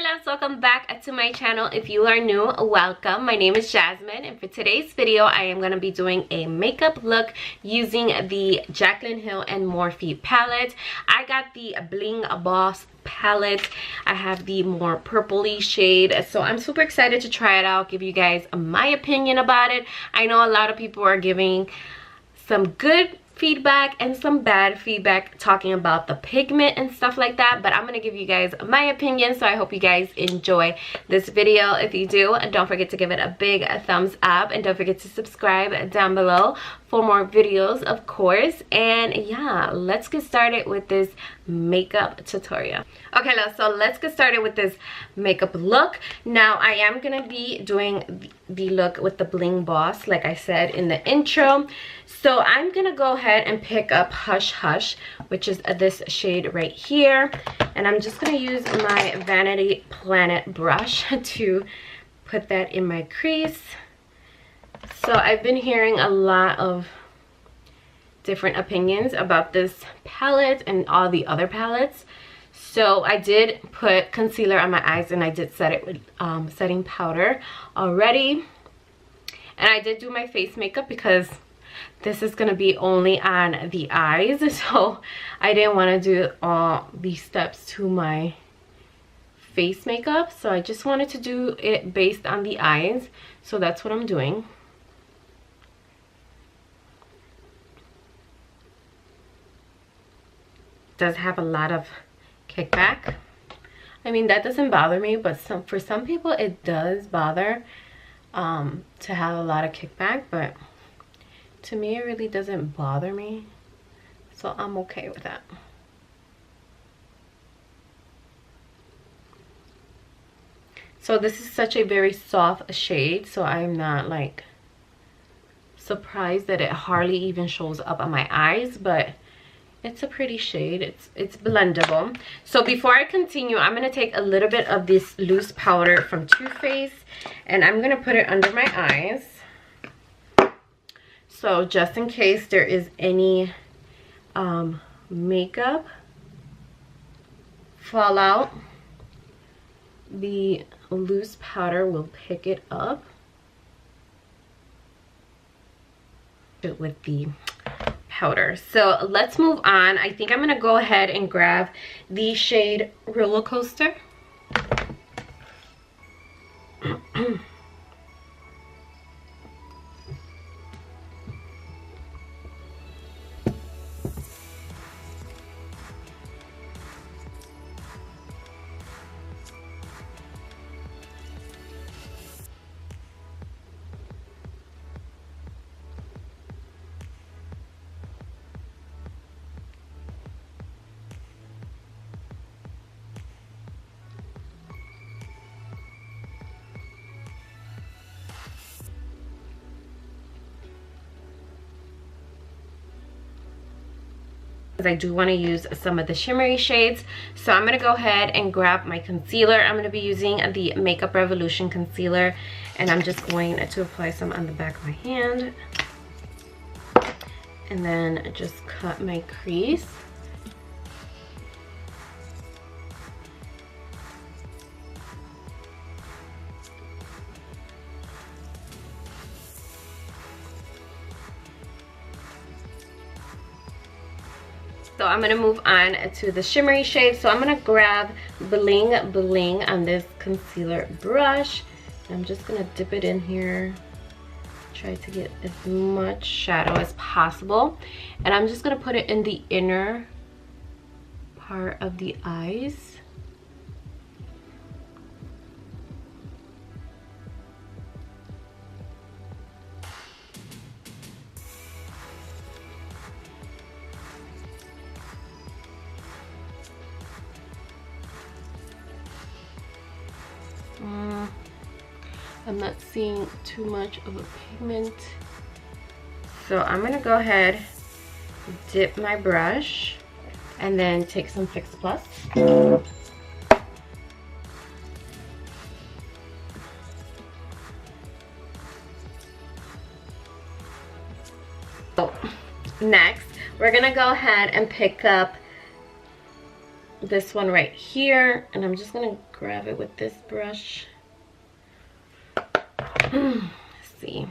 loves, welcome back to my channel. If you are new, welcome. My name is Jasmine, and for today's video I am going to be doing a makeup look using the Jaclyn Hill and Morphe palette. I got the Bling Boss palette. I have the more purpley shade, so I'm super excited to try it out, give you guys my opinion about it. I know a lot of people are giving some good feedback and some bad feedback talking about the pigment and stuff like that, but I'm gonna give you guys my opinion, so I hope you guys enjoy this video. If you do, don't forget to give it a big thumbs up, and don't forget to subscribe down below for more videos, of course. And yeah, let's get started with this makeup tutorial. Okay, so let's get started with this makeup look. Now I am gonna be doing the look with the Bling Boss, like I said in the intro. So I'm gonna go ahead and pick up Hush Hush, which is this shade right here, and I'm just gonna use my Vanity Planet brush to put that in my crease. So I've been hearing a lot of different opinions about this palette and all the other palettes. So I did put concealer on my eyes, and I did set it with setting powder already. And I did do my face makeup because this is going to be only on the eyes, so I didn't want to do all these steps to my face makeup. So I just wanted to do it based on the eyes, so that's what I'm doing. Does have a lot of kickback. I mean, that doesn't bother me, but for some people it does bother to have a lot of kickback, but to me it really doesn't bother me, so I'm okay with that. So this is such a very soft shade, so I'm not like surprised that it hardly even shows up on my eyes, but it's a pretty shade. It's blendable. So before I continue, I'm going to take a little bit of this loose powder from Too Faced, and I'm going to put it under my eyes. So just in case there is any makeup fallout, the loose powder will pick it up with the powder. So let's move on. I think I'm gonna go ahead and grab the shade Roller Coaster. I do want to use some of the shimmery shades, so I'm going to go ahead and grab my concealer. I'm going to be using the Makeup Revolution concealer, and I'm just going to apply some on the back of my hand and then just cut my crease. So I'm going to move on to the shimmery shade. So I'm going to grab Bling Bling on this concealer brush. I'm just going to dip it in here. Try to get as much shadow as possible. And I'm just going to put it in the inner part of the eyes. I'm not seeing too much of a pigment, so I'm gonna go ahead, dip my brush, and then take some Fix Plus. So next we're gonna go ahead and pick up this one right here, and I'm just gonna grab it with this brush. Let's see.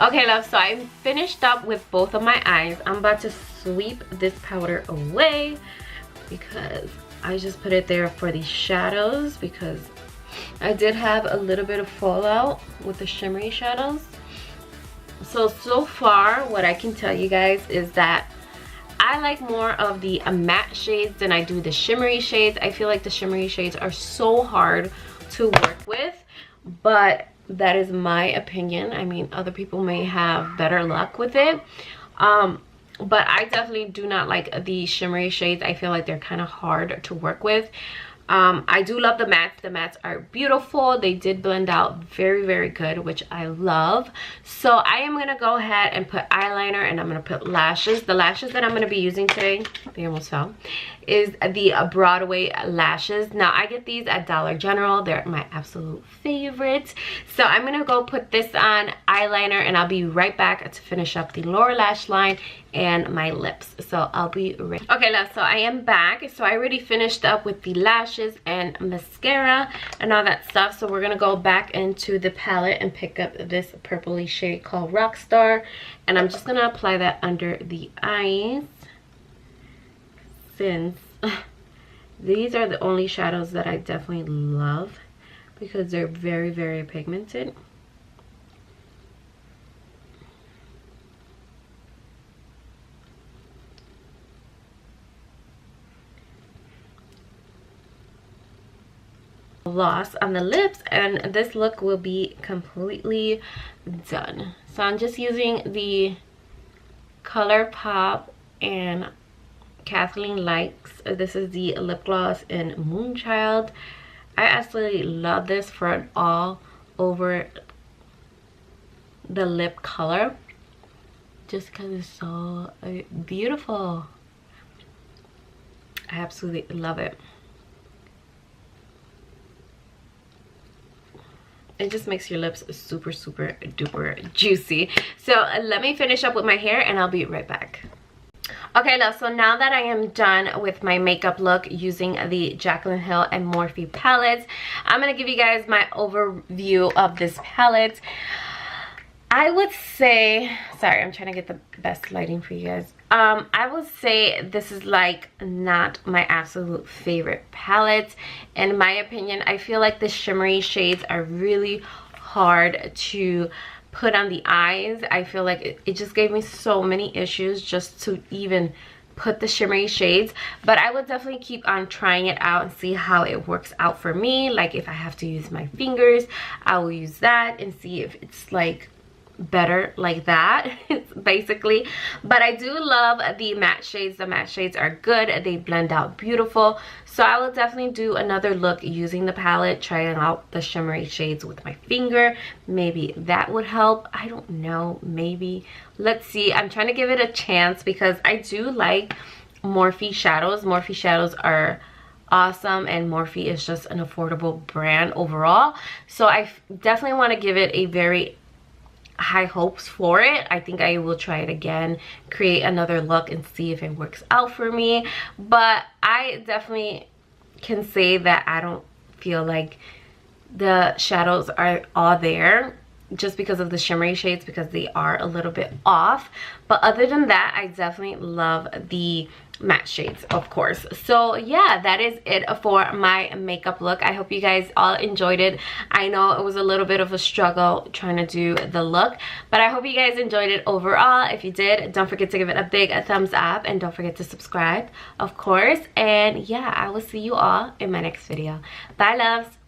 Okay, love, so I'm finished up with both of my eyes. I'm about to sweep this powder away because I just put it there for the shadows, because I did have a little bit of fallout with the shimmery shadows. So far what I can tell you guys is that I like more of the matte shades than I do the shimmery shades. I feel like the shimmery shades are so hard to work with, but that is my opinion. I mean, other people may have better luck with it. But I definitely do not like the shimmery shades. I feel like they're kind of hard to work with. I do love the mattes. The mattes are beautiful. They did blend out very, very good, which I love. So I am going to go ahead and put eyeliner, and I'm going to put lashes. The lashes that I'm going to be using today, they almost fell, is the Broadway lashes. Now, I get these at Dollar General. They're my absolute favorite. So I'm going to go put this on eyeliner, and I'll be right back to finish up the lower lash line and my lips. So I'll be ready. Okay, love, so I am back. So I already finished up with the lashes and mascara and all that stuff. So we're gonna go back into the palette and pick up this purpley shade called Rockstar, and I'm just gonna apply that under the eyes, since these are the only shadows that I definitely love because they're very, very pigmented. Gloss on the lips, and this look will be completely done. So I'm just using the Colourpop and Kathleen Likes. This is the lip gloss in Moonchild. I absolutely love this for an all over the lip color, just because it's so beautiful. I absolutely love it. It just makes your lips super, super duper juicy. So let me finish up with my hair and I'll be right back. Okay, love, so now that I am done with my makeup look using the Jaclyn Hill and Morphe palettes, I'm going to give you guys my overview of this palette. I would say, sorry, I'm trying to get the best lighting for you guys. I would say this is like not my absolute favorite palette. In my opinion, I feel like the shimmery shades are really hard to put on the eyes. I feel like it just gave me so many issues just to even put the shimmery shades, but I would definitely keep on trying it out and see how it works out for me. Like if I have to use my fingers, I will use that and see if it's like better like that basically. But I do love the matte shades. The matte shades are good. They blend out beautiful. So I will definitely do another look using the palette, trying out the shimmery shades with my finger. Maybe that would help. I don't know, maybe. Let's see. I'm trying to give it a chance because I do like Morphe shadows. Morphe shadows are awesome, and Morphe is just an affordable brand overall. So I definitely want to give it a very high hopes for it. I think I will try it again, create another look and see if it works out for me. But I definitely can say that I don't feel like the shadows are all there. just because of the shimmery shades, because they are a little bit off. But other than that, I definitely love the matte shades, of course. So yeah, that is it for my makeup look. I hope you guys all enjoyed it. I know it was a little bit of a struggle trying to do the look, but I hope you guys enjoyed it overall. If you did, don't forget to give it a big thumbs up, and don't forget to subscribe, of course. And yeah, I will see you all in my next video. Bye, loves.